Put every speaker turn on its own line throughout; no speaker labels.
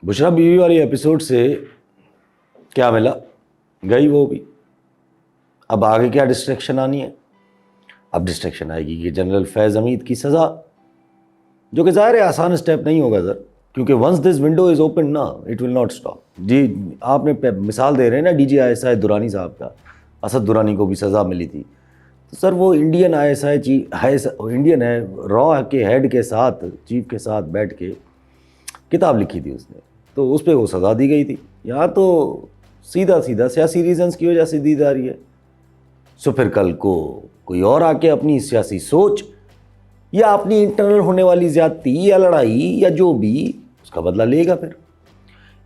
बुशरा बीवी वाली एपिसोड से क्या मिला? गई वो भी। अब आगे क्या डिस्ट्रैक्शन आनी है? अब डिस्ट्रैक्शन आएगी कि जनरल फैज़ हमीद की सज़ा, जो कि ज़ाहिर है आसान स्टेप नहीं होगा सर, क्योंकि once this window is open ना इट विल नॉट स्टॉप। जी, आपने मिसाल दे रहे हैं ना DGISI दुरानी साहब का, असद दुरानी को भी सज़ा मिली थी। तो सर वो इंडियन ISI इंडियन है, रॉ के हेड के साथ, चीफ के साथ बैठ के किताब लिखी थी उसने, तो उस पर वो सज़ा दी गई थी। यहाँ तो सीधा सीधा सियासी रीजंस की वजह से दी जा रही है। सो फिर कल को कोई और आके अपनी सियासी सोच या अपनी इंटरनल होने वाली ज्यादती या लड़ाई या जो भी, उसका बदला लेगा। फिर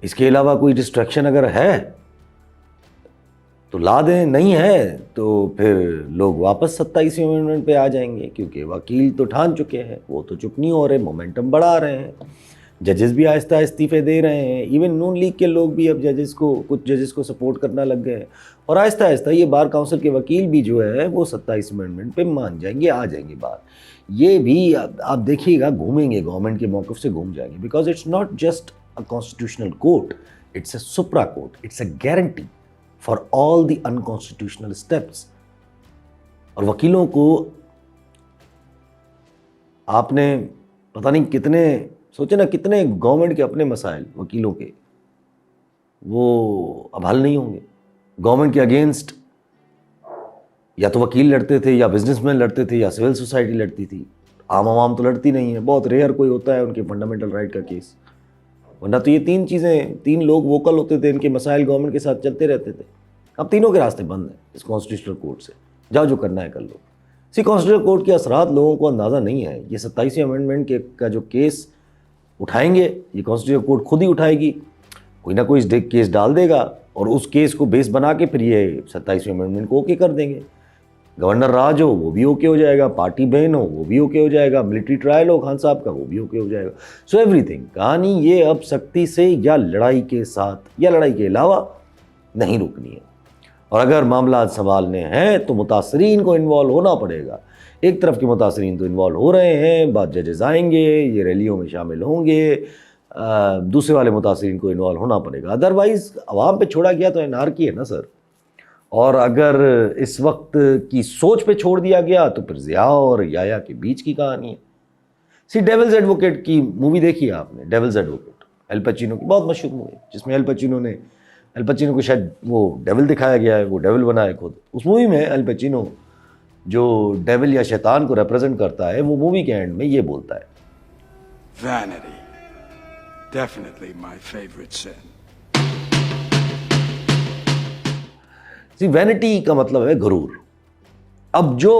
इसके अलावा कोई डिस्ट्रैक्शन अगर है तो ला दें, नहीं है तो फिर लोग वापस 27वीं अमेंडमेंट पे आ जाएंगे, क्योंकि वकील तो ठान चुके हैं, वो तो चुप नहीं हो रहे, मोमेंटम बढ़ा रहे हैं। जजेस भी आहिस्ता इस्तीफे दे रहे हैं, इवन नून लीग के लोग भी अब कुछ जजेस को सपोर्ट करना लग गए हैं, और आहिस्ता आहिस्ता ये बार काउंसिल के वकील भी जो है वो 27 अमेंडमेंट पे मान जाएंगे, आ जाएंगे बाहर। ये भी आप देखिएगा घूमेंगे, गवर्नमेंट के मौक़िफ़ से घूम जाएंगे, because it's not just a constitutional court, it's a supra court, it's a guarantee for all the unconstitutional steps. और वकीलों को आपने पता नहीं कितने सोचे ना, कितने गवर्नमेंट के अपने मसाइल वकीलों के वो अब हल नहीं होंगे। गवर्नमेंट के अगेंस्ट या तो वकील लड़ते थे, या बिजनेसमैन लड़ते थे, या सिविल सोसाइटी लड़ती थी। आम आवाम तो लड़ती नहीं है, बहुत रेयर कोई होता है उनके फंडामेंटल राइट का केस, वरना तो ये तीन लोग वोकल होते थे, इनके मसाइल गवर्नमेंट के साथ चलते रहते थे। अब तीनों के रास्ते बंद हैं इस कॉन्स्टिट्यूशनल कोर्ट से, जाओ जो करना है कर लो। कॉन्स्टिट्यूशनल कोर्ट के असरात लोगों को अंदाज़ा नहीं है। ये 27वीं अमेंडमेंट का जो केस उठाएंगे, ये कॉन्स्टिट्यूशनल कोर्ट खुद ही उठाएगी, कोई ना कोई केस डाल देगा, और उस केस को बेस बना के फिर ये 27वीं अमेंडमेंट को ओके कर देंगे। गवर्नर राज हो वो भी ओके हो जाएगा, पार्टी बैन हो वो भी ओके हो जाएगा, मिलिट्री ट्रायल हो खान साहब का वो भी ओके हो जाएगा। So everything. कहानी ये अब सख्ती से या लड़ाई के साथ या लड़ाई के अलावा नहीं रुकनी है, और अगर मामला संभालने हैं तो मुतासरीन को इन्वॉल्व होना पड़ेगा। एक तरफ के मुतासरीन तो इन्वॉल्व हो रहे हैं, बाद जजेस आएंगे, ये रैलियों में शामिल होंगे, दूसरे वाले मुतासरीन को इन्वॉल्व होना पड़ेगा। अदरवाइज़ अवाम पे छोड़ा गया तो एनार्की है ना सर। और अगर इस वक्त की सोच पे छोड़ दिया गया तो फिर ज़िया और याया के बीच की कहानी है। डेविल्स एडवोकेट की मूवी देखी है आपने? डेविल्स एडवोकेट एल पचिनो की बहुत मशहूर मूवी, जिसमें एल पचिनो को शायद वो डेविल दिखाया गया है, वो डेविल बना है खुद। उस मूवी में एल पचिनो जो डेविल या शैतान को रिप्रेजेंट करता है, वो मूवी के एंड में ये बोलता है,
Vanity, definitely my favorite sin.
Vanity का मतलब है गुरूर। अब जो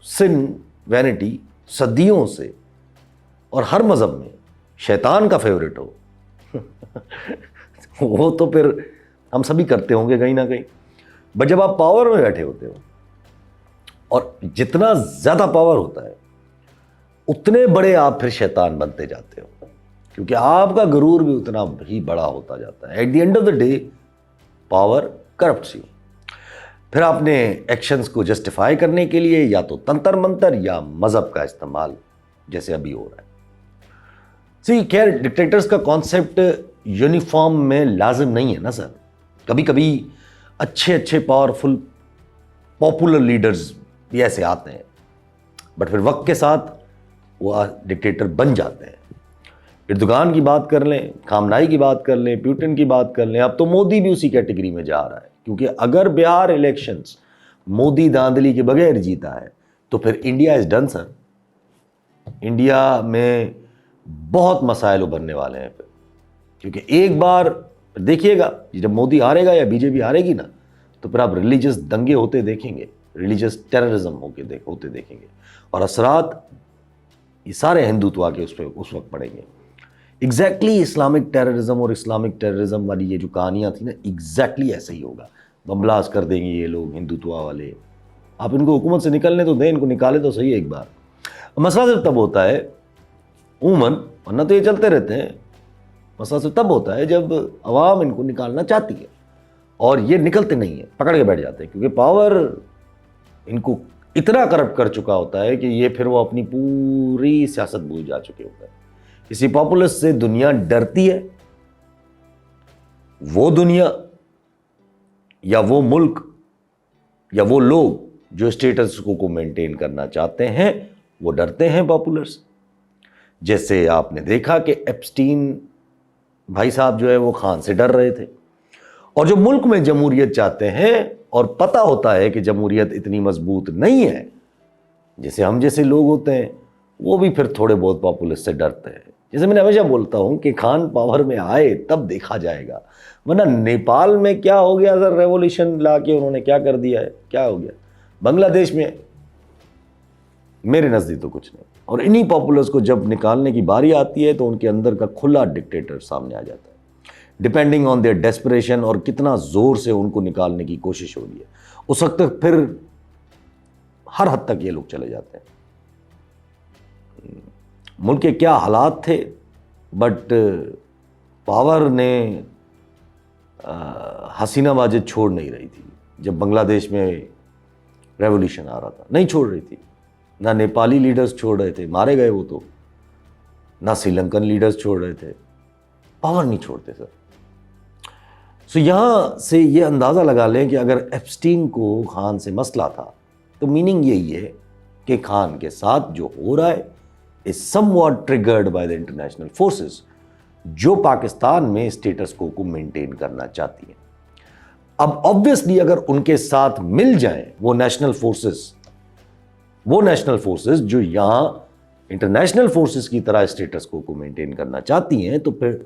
सिन वैनिटी सदियों से और हर मजहब में शैतान का फेवरेट हो वो तो फिर हम सभी करते होंगे कहीं ना कहीं। बट जब आप पावर में बैठे होते हो, और जितना ज्यादा पावर होता है उतने बड़े आप फिर शैतान बनते जाते हो, क्योंकि आपका गुरूर भी उतना ही बड़ा होता जाता है। At the end of the day power corrupts you. फिर आपने एक्शंस को जस्टिफाई करने के लिए या तो तंत्र मंत्र या मजहब का इस्तेमाल, जैसे अभी हो रहा है। खैर डिक्टेटर्स का कॉन्सेप्ट यूनिफॉर्म में लाजिम नहीं है ना सर। कभी कभी अच्छे पावरफुल पॉपुलर लीडर्स भी ऐसे आते हैं, बट फिर वक्त के साथ वो डिक्टेटर बन जाते हैं। एर्दोगान की बात कर लें, खामनाई की बात कर लें, पुतिन की बात कर लें, अब तो मोदी भी उसी कैटेगरी में जा रहा है। क्योंकि अगर बिहार इलेक्शंस मोदी धांधली के बगैर जीता है तो फिर India is done sir. India में बहुत मसाइल उभरने वाले हैं फिर, क्योंकि एक बार देखिएगा जब मोदी हारेगा या बीजेपी हारेगी ना, तो फिर आप रिलीजियस दंगे होते देखेंगे, रिलीजियस टेररिज्म होते देखेंगे, और असरात ये सारे हिंदुत्व के उस वक्त पड़ेंगे। एग्जैक्टली इस्लामिक टेररिज्म और इस्लामिक टेररिज्म वाली ये जो कहानियाँ थी ना, एग्जैक्टली ऐसे ही होगा। बम ब्लास्ट कर देंगे ये लोग हिंदुत्व वाले। आप इनको हुकूमत से निकलने तो दें, इनको निकाले तो सही एक बार। मसला सिर्फ तब होता है उमन, वरना तो ये चलते रहते हैं। मसला सिर्फ तब होता है जब अवाम इनको निकालना चाहती है, और ये निकलते नहीं है, पकड़ के बैठ जाते हैं, क्योंकि पावर इनको इतना करप्ट कर चुका होता है कि ये फिर वो अपनी पूरी सियासत भूल जा चुके होते हैं। इसी पॉपुलिस्ट से दुनिया डरती है, वो दुनिया या वो मुल्क या वो लोग जो स्टेटस को मेंटेन करना चाहते हैं वो डरते हैं पॉपुलर से। जैसे आपने देखा कि एप्स्टीन भाई साहब जो है वो खान से डर रहे थे, और जो मुल्क में जमहूरियत चाहते हैं और पता होता है कि जमहूरियत इतनी मजबूत नहीं है, जैसे हम जैसे लोग होते हैं, वो भी फिर थोड़े बहुत पॉपुलिस्ट से डरते हैं। जैसे मैंने हमेशा बोलता हूं कि खान पावर में आए तब देखा जाएगा, वरना नेपाल में क्या हो गया सर, रेवोल्यूशन ला के उन्होंने क्या कर दिया है, क्या हो गया। बांग्लादेश में मेरे नज़दीक तो कुछ नहीं। और इन्हीं पॉपुलर्स को जब निकालने की बारी आती है तो उनके अंदर का खुला डिक्टेटर सामने आ जाता है, डिपेंडिंग ऑन देयर डेस्परेशन और कितना जोर से उनको निकालने की कोशिश हो रही है। उस वक्त तक फिर हर हद तक ये लोग चले जाते हैं। मुल्क के क्या हालात थे, बट पावर ने हसीना वाजिद छोड़ नहीं रही थी। जब बांग्लादेश में रेवोल्यूशन आ रहा था नहीं छोड़ रही थी, ना नेपाली लीडर्स छोड़ रहे थे, मारे गए वो तो, ना श्रीलंकन लीडर्स छोड़ रहे थे, पावर नहीं छोड़ते सर। सो यहाँ से ये अंदाज़ा लगा लें कि अगर एप्स्टीन को खान से मसला था तो मीनिंग यही है कि खान के साथ जो हो रहा है is somewhat triggered by the international forces जो पाकिस्तान में स्टेटस को मेंटेन करना चाहती हैं। अब ऑब्वियसली अगर उनके साथ मिल जाएं वो नेशनल फोर्सेस जो यहां इंटरनेशनल फोर्सेस की तरह स्टेटस को मेंटेन करना चाहती हैं, तो फिर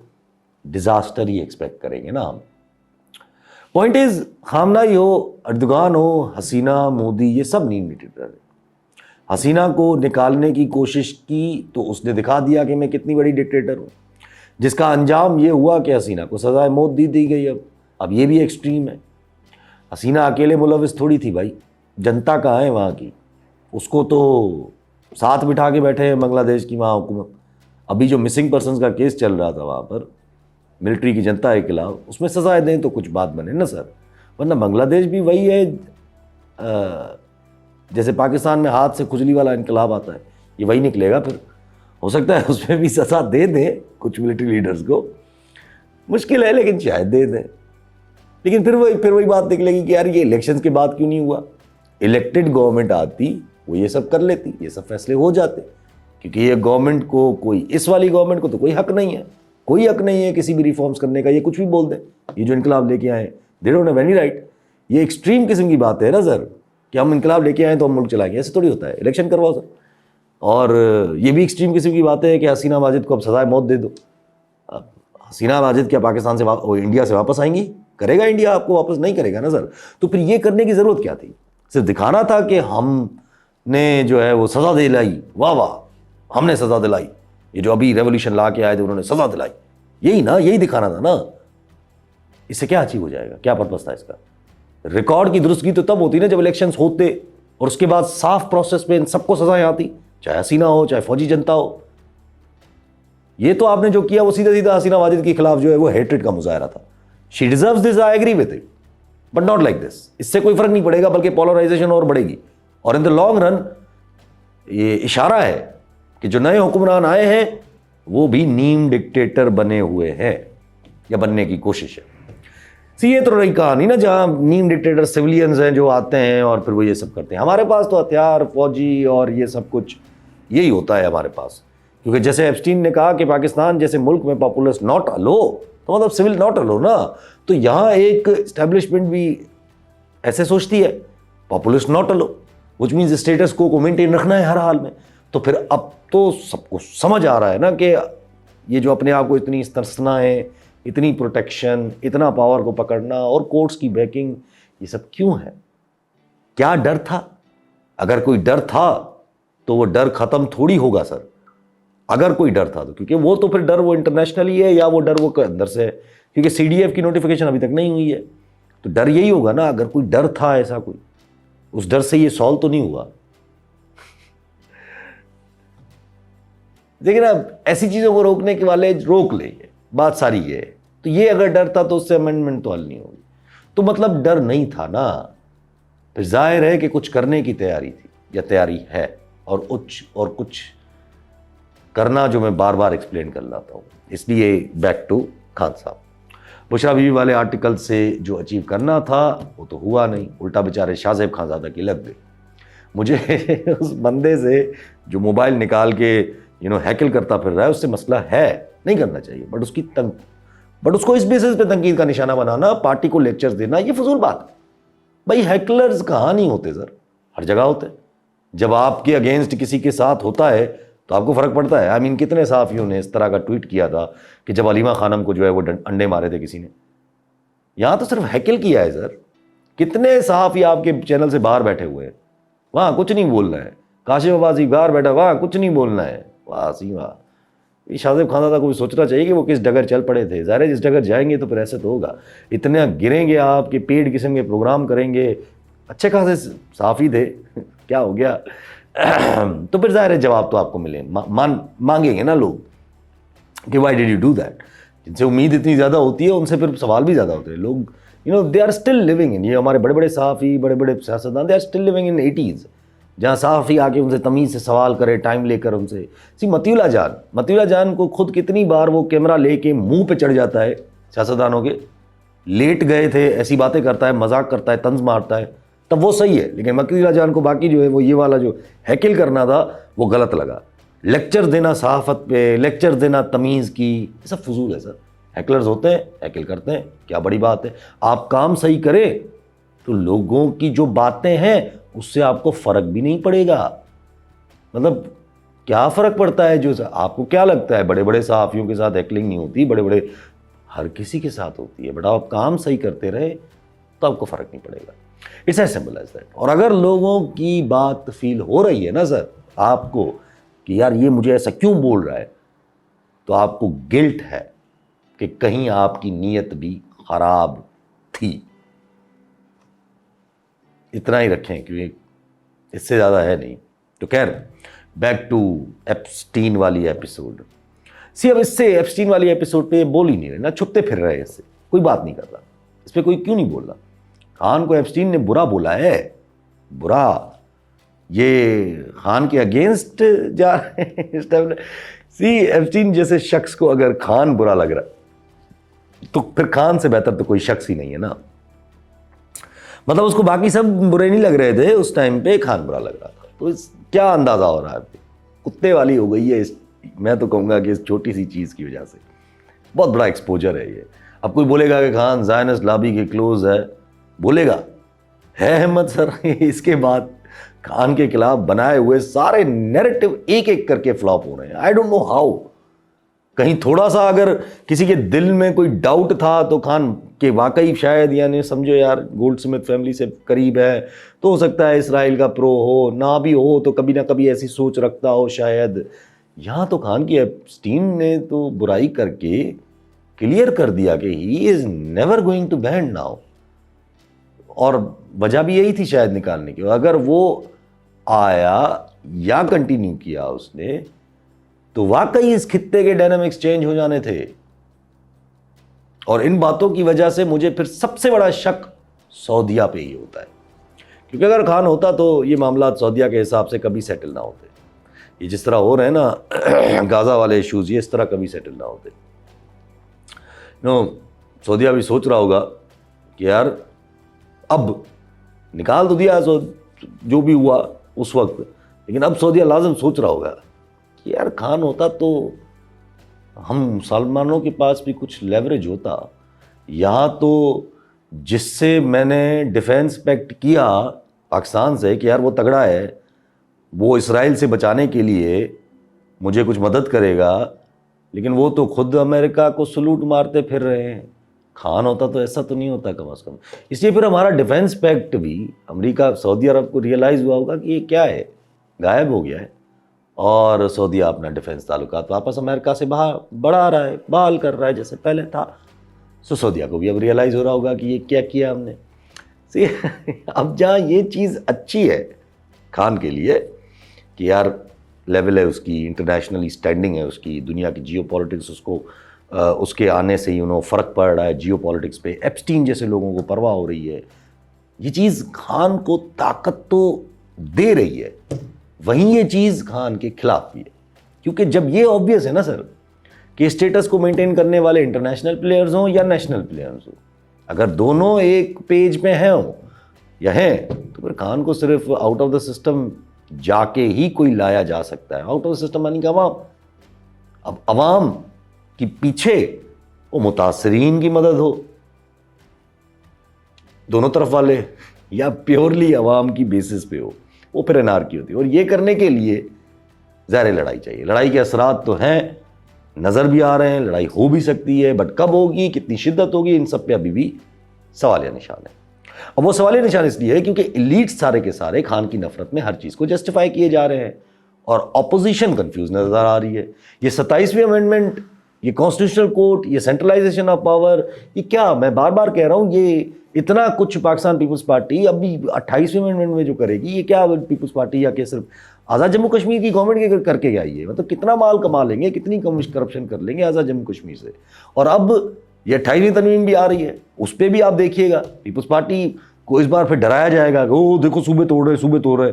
डिजास्टर ही एक्सपेक्ट करेंगे ना हम। पॉइंट इज, खामनाई हो, अर्दोगान हो, हसीना, मोदी, ये सब नीम डिक्टेटर है। हसीना को निकालने की कोशिश की तो उसने दिखा दिया कि मैं कितनी बड़ी डिक्टेटर हूं, जिसका अंजाम ये हुआ कि हसीना को सजाए मौत दी गई। अब ये भी एक्सट्रीम है। हसीना अकेले मुलविस थोड़ी थी भाई, जनता कहाँ है वहाँ की, उसको तो साथ बिठा के बैठे हैं बांग्लादेश की वहाँ हुकूमत। अभी जो मिसिंग पर्सनस का केस चल रहा था वहाँ पर मिलिट्री की जनता के खिलाफ, उसमें सजाएं दें तो कुछ बात बने ना सर, वरना बांग्लादेश भी वही है जैसे पाकिस्तान में हाथ से खुजली वाला इनकलाब आता है, ये वही निकलेगा। फिर हो सकता है उसमें भी सजा दे दें कुछ मिलिट्री लीडर्स को, मुश्किल है लेकिन शायद दे दें। लेकिन फिर वही बात निकलेगी कि यार ये इलेक्शंस के बाद क्यों नहीं हुआ। इलेक्टेड गवर्नमेंट आती वो ये सब कर लेती, ये सब फैसले हो जाते, क्योंकि ये गवर्नमेंट को कोई, इस वाली गवर्नमेंट को तो कोई हक नहीं है, कोई हक नहीं है किसी भी रिफॉर्म्स करने का। ये कुछ भी बोल दें, ये जो इनकलाब लेके आए they don't have any right. ये एक्सट्रीम किस्म की बात है ना सर, कि हम इनकलाब लेके आए तो हम मुल्क चलाएंगे, ऐसे थोड़ी होता है। इलेक्शन करवाओ सर। और ये भी एक्सट्रीम किस्म की बात है कि हसीना वाजिद को अब सजाए मौत दे दो। अब हसीना वाजिद क्या पाकिस्तान से इंडिया से वापस आएंगी? करेगा इंडिया आपको वापस? नहीं करेगा ना सर। तो फिर ये करने की ज़रूरत क्या थी? सिर्फ दिखाना था कि हमने जो है वो सज़ा दिलाई, वाह वाह हमने सज़ा दिलाई, ये जो अभी रेवोल्यूशन ला के आए थे उन्होंने सज़ा दिलाई, यही ना, यही दिखाना था ना। इससे क्या अचीव हो जाएगा? क्या पर्पस था इसका? रिकॉर्ड की दुरुस्तगी तो तब होती ना जब इलेक्शंस होते और उसके बाद साफ प्रोसेस पे इन सबको सजाएं आती, चाहे हसीना हो चाहे फौजी जनता हो। ये तो आपने जो किया वो सीधा सीधा हसीना वाजिद के खिलाफ जो है वो हेट्रेड का मुजाहरा था। She deserves this, I agree with it, but not like this. इससे कोई फर्क नहीं पड़ेगा, बल्कि पोलराइजेशन और बढ़ेगी। और इन द लॉन्ग रन ये इशारा है कि जो नए हुक्मरान आए हैं वो भी नीम डिक्टेटर बने हुए हैं या बनने की कोशिश है। सी ये तो रही कहानी ना, जहां नीम डिक्टेटर सिविलियंस हैं जो आते हैं और फिर वो ये सब करते हैं। हमारे पास तो हथियार, फौजी और ये सब कुछ यही होता है हमारे पास। क्योंकि जैसे एप्स्टीन ने कहा कि पाकिस्तान जैसे मुल्क में पॉपुलस नॉट अलो, तो मतलब सिविल नॉट अलो ना, तो यहाँ एक एस्टेब्लिशमेंट भी ऐसे सोचती है, populace not allow, which means status quo maintain रखना है हर हाल में। तो फिर अब तो सबको समझ आ रहा है ना कि ये जो अपने आप को इतनी तरसना है, इतनी प्रोटेक्शन, इतना पावर को पकड़ना और कोर्ट्स की बैकिंग, ये सब क्यों है? क्या डर था? अगर कोई डर था तो वो डर खत्म थोड़ी होगा सर। अगर कोई डर था तो, क्योंकि वो तो फिर डर वो इंटरनेशनली है या वो डर वो अंदर से है, क्योंकि सीडीएफ की नोटिफिकेशन अभी तक नहीं हुई है। तो डर यही होगा ना, अगर कोई डर था ऐसा कोई, उस डर से ये सॉल्व तो नहीं हुआ। लेकिन अब ऐसी चीज़ों को रोकने के वाले रोक ले, बात सारी ये है। तो ये अगर डर था तो उससे अमेंडमेंट तो हल नहीं होगी। तो मतलब डर नहीं था ना, फिर जाहिर है कि कुछ करने की तैयारी थी या तैयारी है, और कुछ करना जो मैं बार बार एक्सप्लेन कर लाता हूँ। इसलिए बैक टू खान साहब। बुशरा बीवी वाले आर्टिकल से जो अचीव करना था वो तो हुआ नहीं, उल्टा बेचारे शाहजेब खानजादा की लग गई। मुझे उस बंदे से जो मोबाइल निकाल के हैकल करता फिर रहा है उससे मसला है, नहीं करना चाहिए, बट उसको इस बेसिस पे तंकीद का निशाना बनाना, पार्टी को लेक्चर्स देना, ये फजूल बात है। भाई हैकलर्स कहाँ नहीं होते सर, हर जगह होते हैं। जब आपके अगेंस्ट किसी के साथ होता है तो आपको फ़र्क पड़ता है। आई मीन कितने सहाफ़ियों ने इस तरह का ट्वीट किया था कि जब अलीमा खानम को जो है वो अंडे मारे थे किसी ने, यहाँ तो सिर्फ हैकल किया है सर। कितने सहाफ़ी आपके चैनल से बाहर बैठे हुए हैं, वहाँ कुछ नहीं बोलना है। काशिफ अब्बासी बाहर बैठा, वहाँ कुछ नहीं बोलना है। वाह सी वाह। शाहजेब खानज़ादा को भी सोचना चाहिए कि वो किस डगर चल पड़े थे। ज़ाहिर है जिस डगर जाएंगे तो फिर ऐसे तो होगा, इतने गिरेंगे आपके पेड किस्म के प्रोग्राम करेंगे, अच्छे खासे सहाफ़ी थे क्या हो गया तो फिर ज़ाहिर है जवाब तो आपको मिले, मांगेंगे ना लोग कि why did you do that. जिनसे उम्मीद इतनी ज़्यादा होती है उनसे फिर सवाल भी ज़्यादा होते हैं। लोग they are still living in, ये हमारे बड़े बड़े सहाफ़ी, बड़े बड़े सियासतदान, they are still living in 80s, जहाँ सहाफ़ी आके उनसे तमीज़ से सवाल करे, टाइम लेकर उनसे। सी मतीउल्लाह जान को खुद कितनी बार वो कैमरा लेके मुंह पे चढ़ जाता है सियासतदानों के, लेट गए थे ऐसी बातें करता है, मजाक करता है, तंज मारता है, तब वो सही है। लेकिन मतीउल्लाह जान को बाकी जो है वो ये वाला जो हैकल करना था वो गलत लगा। लेक्चर देना सहाफ़त पे, लेक्चर देना तमीज़ की, ये सब फजूल है सर। हैकलर्स होते हैं, हैकल करते हैं, क्या बड़ी बात है। आप काम सही करें तो लोगों की जो बातें हैं उससे आपको फ़र्क भी नहीं पड़ेगा। मतलब क्या फ़र्क पड़ता है जो आपको क्या लगता है बड़े बड़े सहाफ़ियों के साथ हैकलिंग नहीं होती, बड़े बड़े हर किसी के साथ होती है, बट आप काम सही करते रहे तो आपको फ़र्क नहीं पड़ेगा। It's as simple as that. और अगर लोगों की बात फील हो रही है ना सर आपको कि यार ये मुझे ऐसा क्यों बोल रहा है, तो आपको गिल्ट है कि कहीं आपकी नीयत भी ख़राब थी। इतना ही रखें क्योंकि इससे ज़्यादा है नहीं। तो खैर बैक टू एप्स्टीन वाली एपिसोड। अब इससे एप्स्टीन वाली एपिसोड पे बोल ही नहीं रहे ना, छुपते फिर रहे, इससे कोई बात नहीं कर रहा, इस पर कोई क्यों नहीं बोल रहा। खान को एप्स्टीन ने बुरा बोला है, बुरा, ये खान के अगेंस्ट जा रहे हैं। एप्स्टीन जैसे शख्स को अगर खान बुरा लग रहा तो फिर खान से बेहतर तो कोई शख्स ही नहीं है ना। मतलब उसको बाकी सब बुरे नहीं लग रहे थे उस टाइम पे, खान बुरा लग रहा था। तो क्या अंदाज़ा हो रहा है, कुत्ते वाली हो गई है मैं तो कहूँगा कि इस छोटी सी चीज़ की वजह से। बहुत बड़ा एक्सपोजर है ये। अब कोई बोलेगा कि खान ज़ायनिस्ट लॉबी के क्लोज है, बोलेगा, है हिम्मत सर। इसके बाद खान के खिलाफ बनाए हुए सारे नैरेटिव एक एक करके फ्लॉप हो रहे हैं। I don't know how. कहीं थोड़ा सा अगर किसी के दिल में कोई डाउट था तो खान के वाकई शायद, यानी समझो यार गोल्डस्मिथ फैमिली से करीब है तो हो सकता है इसराइल का प्रो हो, ना भी हो तो कभी ना कभी ऐसी सोच रखता हो शायद। यहाँ तो खान की एप्स्टीन ने तो बुराई करके क्लियर कर दिया कि he is never going to bend now. और वजह भी यही थी शायद निकालने की। अगर वो आया या कंटिन्यू किया उसने तो वाकई इस खित्ते के डायनामिक्स चेंज हो जाने थे। और इन बातों की वजह से मुझे फिर सबसे बड़ा शक सऊदिया पे ही होता है, क्योंकि अगर खान होता तो ये मामला सऊदिया के हिसाब से कभी सेटल ना होते। ये जिस तरह हो रहे हैं ना गाज़ा वाले इश्यूज़, ये इस तरह कभी सेटल ना होते। सऊदिया भी सोच रहा होगा कि यार अब निकाल तो दिया जो भी हुआ उस वक्त, लेकिन अब सऊदिया लाजम सोच रहा होगा कि यार खान होता तो हम मुसलमानों के पास भी कुछ लेवरेज होता। यहाँ तो जिससे मैंने डिफेंस पैक्ट किया पाकिस्तान से कि यार वो तगड़ा है, वो इसराइल से बचाने के लिए मुझे कुछ मदद करेगा, लेकिन वो तो खुद अमेरिका को सलूट मारते फिर रहे हैं। खान होता तो ऐसा तो नहीं होता कम अज़ कम। इसलिए फिर हमारा डिफेंस पैक्ट भी अमेरिका सऊदी अरब को रियलाइज़ हुआ होगा कि ये क्या है, गायब हो गया है। और सऊदिया अपना डिफेंस ताल्लुकात वापस अमेरिका से बढ़ा रहा है, बहाल कर रहा है जैसे पहले था। सो सऊदिया को भी अब रियलाइज़ हो रहा होगा कि ये क्या किया हमने। अब जहाँ ये चीज़ अच्छी है खान के लिए कि यार लेवल है उसकी, इंटरनेशनली स्टैंडिंग है उसकी, दुनिया की जियो पॉलिटिक्स उसको उसके आने से फ़र्क पड़ रहा है जियो पॉलिटिक्स पे, एप्स्टीन जैसे लोगों को परवाह हो रही है। ये चीज़ खान को ताकत तो दे रही है, वहीं ये चीज़ खान के खिलाफ भी है। क्योंकि जब ये ऑब्वियस है ना सर कि स्टेटस को मेंटेन करने वाले इंटरनेशनल प्लेयर्स हों या नेशनल प्लेयर्स हों। अगर दोनों एक पेज पे हैं या हैं तो फिर खान को सिर्फ आउट ऑफ द सिस्टम जाके ही कोई लाया जा सकता है। आउट ऑफ द सिस्टम यानी कि अवाम, अब अवाम की पीछे वो मुतासरीन की मदद हो, दोनों तरफ वाले, या प्योरली अवाम की बेसिस पे हो, वो फिर एनार्की होती है। और ये करने के लिए ज़ाहिर लड़ाई चाहिए। लड़ाई के असरात तो हैं, नज़र भी आ रहे हैं, लड़ाई हो भी सकती है, बट कब होगी, कितनी शिद्दत होगी, इन सब पे अभी भी सवालिया निशान है। और वो सवालिया निशान इसलिए है क्योंकि एलीट सारे के सारे खान की नफरत में हर चीज़ को जस्टिफाई किए जा रहे हैं और ऑपोजिशन कंफ्यूज नजर आ रही है। ये 27वीं अमेंडमेंट, ये कॉन्स्टिट्यूशनल कोर्ट, ये सेंट्रलाइजेशन ऑफ पावर, ये क्या, मैं बार बार कह रहा हूँ, ये इतना कुछ पाकिस्तान पीपल्स पार्टी अभी 28वीं अमेंडमेंट में जो करेगी, ये क्या पीपल्स पार्टी या कि सिर्फ आज़ाद जम्मू कश्मीर की गवर्नमेंट के करके गई है। मतलब कितना माल कमा लेंगे, कितनी करप्शन कर लेंगे आज़ाद जम्मू कश्मीर से। और अब ये 28वीं तरमीम भी आ रही है, उस पर भी आप देखिएगा पीपल्स पार्टी को इस बार फिर डराया जाएगा कि ओ देखो सूबे तोड़ रहे, सूबे तोड़ रहे।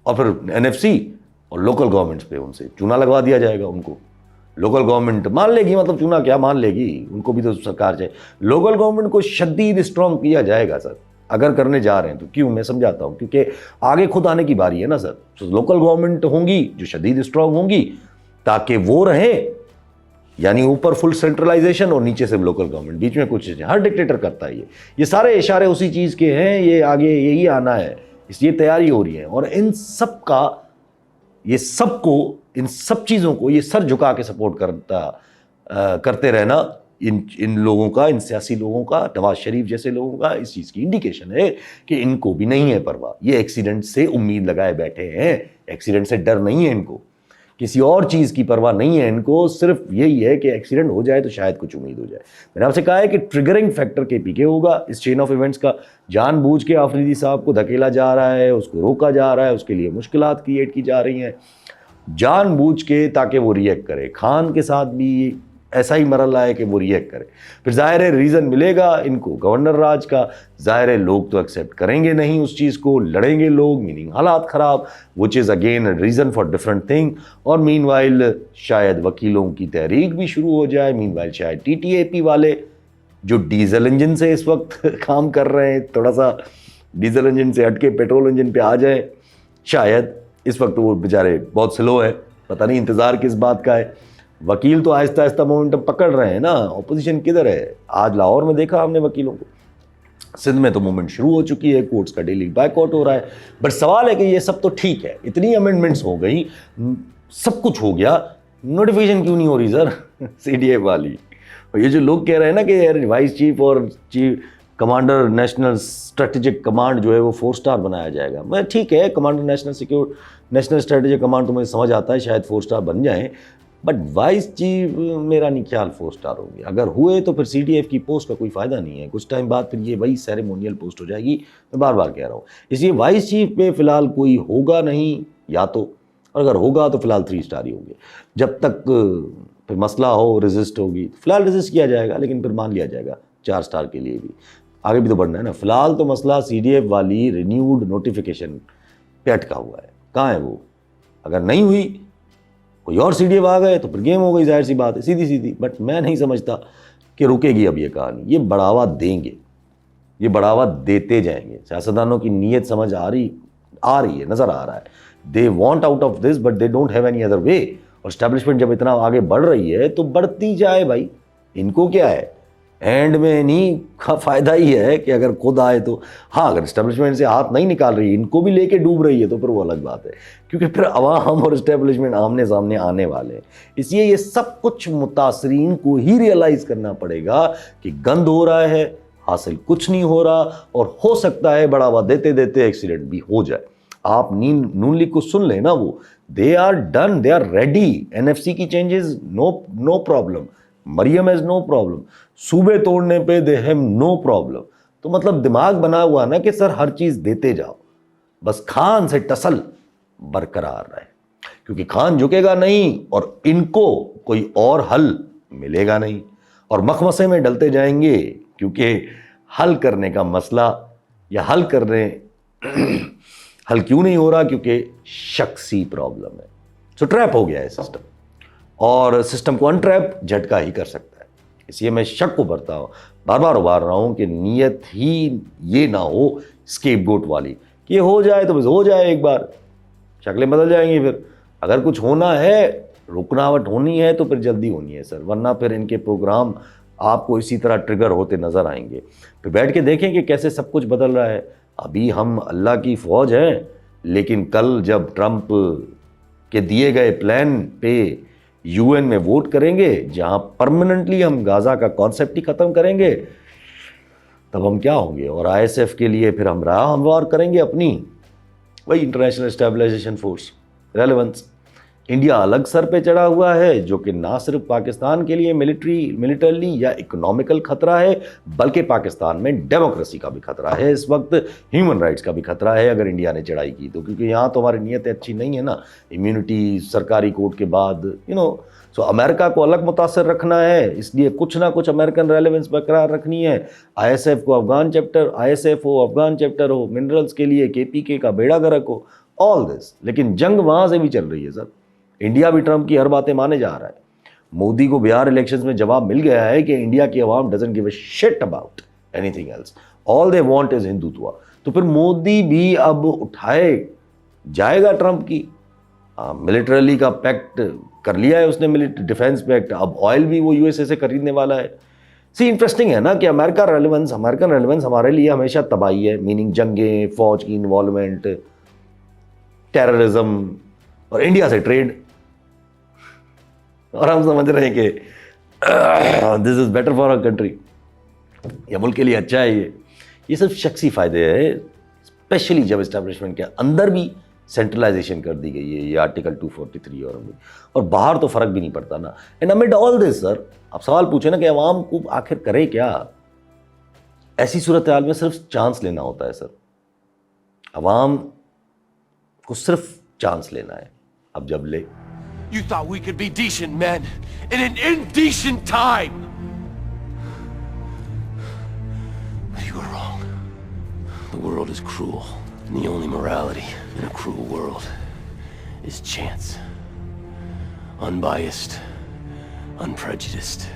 और फिर एनएफसी और लोकल गवर्नमेंट्स पे उनसे चूना लगवा दिया जाएगा। उनको लोकल गवर्नमेंट मान लेगी, मतलब चूना क्या मान लेगी, उनको भी तो सरकार चाहिए। लोकल गवर्नमेंट को शदीद स्ट्रॉन्ग किया जाएगा सर, अगर करने जा रहे हैं तो। क्यों, मैं समझाता हूँ, क्योंकि आगे खुद आने की बारी है ना सर। तो लोकल गवर्नमेंट होंगी जो शदीद स्ट्रॉन्ग होंगी ताकि वो रहें, यानी ऊपर फुल सेंट्रलाइजेशन और नीचे से लोकल गवर्नमेंट, बीच में कुछ हर डिक्टेटर करता है। ये सारे इशारे उसी चीज़ के हैं, ये आगे यही आना है, इसलिए तैयारी हो रही है। और इन सब का, ये सबको, इन सब चीज़ों को ये सर झुका के सपोर्ट करते रहना इन लोगों का, इन सियासी लोगों का, नवाज शरीफ जैसे लोगों का, इस चीज़ की इंडिकेशन है कि इनको भी नहीं है परवाह। ये एक्सीडेंट से उम्मीद लगाए बैठे हैं, एक्सीडेंट से डर नहीं है इनको, किसी और चीज़ की परवाह नहीं है इनको। सिर्फ यही है कि एक्सीडेंट हो जाए तो शायद कुछ उम्मीद हो जाए। मैंने आपसे कहा है कि ट्रिगरिंग फैक्टर केपीके होगा इस चेन ऑफ इवेंट्स का। जानबूझ के आफरीदी साहब को धकेला जा रहा है, उसको रोका जा रहा है, उसके लिए मुश्किलात क्रिएट की जा रही हैं जानबूझ के, ताकि वो रिएक्ट करे। खान के साथ भी ऐसा ही मरल है कि वो रिएक्ट करे। फिर जाहिर है रीज़न मिलेगा इनको गवर्नर राज का, जाहिर है लोग तो एक्सेप्ट करेंगे नहीं उस चीज़ को, लड़ेंगे लोग, मीनिंग हालात ख़राब, which is again reason for different thing. और मीनवाइल शायद वकीलों की तहरीक भी शुरू हो जाए, मीनवाइल शायद टीटीएपी वाले जो डीजल इंजन से इस वक्त काम कर रहे हैं, थोड़ा सा डीजल इंजन से हट के पेट्रोल इंजन पे आ जाए। शायद इस वक्त वो बेचारे बहुत स्लो है, पता नहीं इंतज़ार किस बात का है। वकील तो आहिस्ता आहिस्ता मोमेंटम पकड़ रहे हैं ना, ऑपोजिशन किधर है। आज लाहौर में देखा हमने वकीलों को, सिंध में तो मूवमेंट शुरू हो चुकी है, कोर्ट्स का डेली बायकॉट हो रहा है। बट सवाल है कि ये सब तो ठीक है, इतनी अमेंडमेंट्स हो गई, सब कुछ हो गया, नोटिफिकेशन क्यों नहीं हो रही सर सीडीए वाली। और ये जो लोग कह रहे हैं ना कि वाइस चीफ और chief commander national strategic command जो है वो 4 स्टार बनाया जाएगा, मैं ठीक है, कमांडर नेशनल स्ट्रेटेजिक कमांड तो मुझे समझ आता है, शायद 4 स्टार बन जाए, बट वाइस चीफ मेरा नहीं ख्याल 4 स्टार होंगे। अगर हुए तो फिर सीडीएफ की पोस्ट का कोई फ़ायदा नहीं है, कुछ टाइम बाद फिर ये वही सेरेमोनियल पोस्ट हो जाएगी। मैं बार बार कह रहा हूँ, इसलिए वाइस चीफ पे फ़िलहाल कोई होगा नहीं, या तो, और अगर होगा तो फिलहाल 3 स्टार ही होंगे। जब तक फिर मसला हो, रेजिस्ट होगी, फिलहाल रेजिस्ट किया जाएगा, लेकिन फिर मान लिया जाएगा 4 स्टार के लिए भी। आगे भी तो बढ़ना है ना। फिलहाल तो मसला सीडीएफ वाली रिन्यूड नोटिफिकेशन पे अटका हुआ है, कहाँ है वो। अगर नहीं हुई, कोई और सीडीएफ आ गए तो फिर गेम हो गई, जाहिर सी बात है, सीधी सीधी। बट मैं नहीं समझता कि रुकेगी अब ये कहानी, ये बढ़ावा देंगे, ये बढ़ावा देते जाएंगे। सियासतदानों की नीयत समझ आ रही है, नज़र आ रहा है। They want out of this but they don't have any other way. और स्टैब्लिशमेंट जब इतना आगे बढ़ रही है तो बढ़ती जाए भाई, इनको क्या है, एंड में इन्हीं का फ़ायदा ही है कि अगर खुद आए तो। हाँ, अगर इस्टेब्लिशमेंट से हाथ नहीं निकाल रही, इनको भी लेके डूब रही है तो फिर वो अलग बात है, क्योंकि फिर अवाम और इस्टेब्लिशमेंट आमने सामने आने वाले हैं। इसलिए ये सब कुछ मुतासरीन को ही रियलाइज़ करना पड़ेगा कि गंद हो रहा है, हासिल कुछ नहीं हो रहा, और हो सकता है बढ़ावा देते देते एक्सीडेंट भी हो जाए। आप नून लीग को सुन लें ना, वो they are done, they are ready. NFC की changes no problem, Maryam has no problem, सूबे तोड़ने पे दे हैव नो प्रॉब्लम। तो मतलब दिमाग बना हुआ ना कि सर हर चीज़ देते जाओ, बस खान से टसल बरकरार रहे, क्योंकि खान झुकेगा नहीं और इनको कोई और हल मिलेगा नहीं, और मखमसे में डलते जाएंगे, क्योंकि हल करने का मसला, या हल क्यों नहीं हो रहा, क्योंकि शख्सी प्रॉब्लम है। सो ट्रैप हो गया है सिस्टम। और सिस्टम को अनट्रैप झटका ही कर सकता है। इसलिए मैं शक को बरता हूँ, बार बार उभार रहा हूँ कि नीयत ही ये ना हो स्केपगोट वाली कि ये हो जाए तो बस हो जाए, एक बार शक्लें बदल जाएंगी। फिर अगर कुछ होना है, रुकनावट होनी है तो फिर जल्दी होनी है सर, वरना फिर इनके प्रोग्राम आपको इसी तरह ट्रिगर होते नज़र आएंगे। फिर बैठ के देखें कि कैसे सब कुछ बदल रहा है। अभी हम अल्लाह की फ़ौज हैं, लेकिन कल जब ट्रंप के दिए गए प्लान पे यूएन में वोट करेंगे, जहां परमानेंटली हम गाज़ा का कॉन्सेप्ट ही ख़त्म करेंगे, तब हम क्या होंगे। और आईएसएफ के लिए फिर हम राह हमवार करेंगे अपनी, वही international stabilization force relevance. India अलग सर पे चढ़ा हुआ है, जो कि ना सिर्फ पाकिस्तान के लिए मिलिटरली या इकोनॉमिकल खतरा है, बल्कि पाकिस्तान में डेमोक्रेसी का भी खतरा है, इस वक्त ह्यूमन राइट्स का भी खतरा है अगर इंडिया ने चढ़ाई की तो। क्योंकि यहाँ तो हमारी नीयतें अच्छी नहीं है ना, इम्यूनिटी सरकारी कोर्ट के बाद सो अमेरिका को अलग मुतासर रखना है, इसलिए कुछ ना कुछ अमेरिकन रेलेवेंस बरकरार रखनी है। आईएसएफ को अफगान चैप्टर, आईएसएफ हो, अफगान चैप्टर हो, मिनरल्स के लिए केपीके का बेड़ा गर्क हो, ऑल दिस। लेकिन जंग वहाँ से भी चल रही है सर। इंडिया भी ट्रंप की हर बातें माने जा रहा है। मोदी को बिहार इलेक्शंस में जवाब मिल गया है कि इंडिया की आवाम doesn't give a shit about anything else, all they want is Hindutva. तो फिर मोदी भी अब उठाए जाएगा ट्रंप की, मिलिटरली का पैक्ट कर लिया है उसने, मिलिट्री डिफेंस पैक्ट, अब ऑयल भी वो यूएसए से खरीदने वाला है। सी इंटरेस्टिंग है ना कि अमेरिकन रेलेवेंस हमारे लिए हमेशा तबाही है, मीनिंग जंगें, फौज की इन्वॉल्वमेंट, टेररिज्म, और इंडिया से ट्रेड। और हम समझ रहे हैं कि this is better for our country, यह मुल्क के लिए अच्छा है। ये सिर्फ शख्सी फायदे है, स्पेशली जब एस्टेब्लिशमेंट के अंदर भी सेंट्रलाइजेशन कर दी गई है, ये आर्टिकल 243 और बाहर तो फर्क भी नहीं पड़ता ना। And amid all this sir, आप सवाल पूछे ना कि अवाम को आखिर करे क्या। ऐसी सूरत हाल में सिर्फ चांस लेना होता है सर, अवाम को सिर्फ चांस लेना है। अब जब ले
You thought we could be decent men in an indecent time. But you were wrong. The world is cruel, and the only morality in a cruel world is chance. Unbiased, unprejudiced.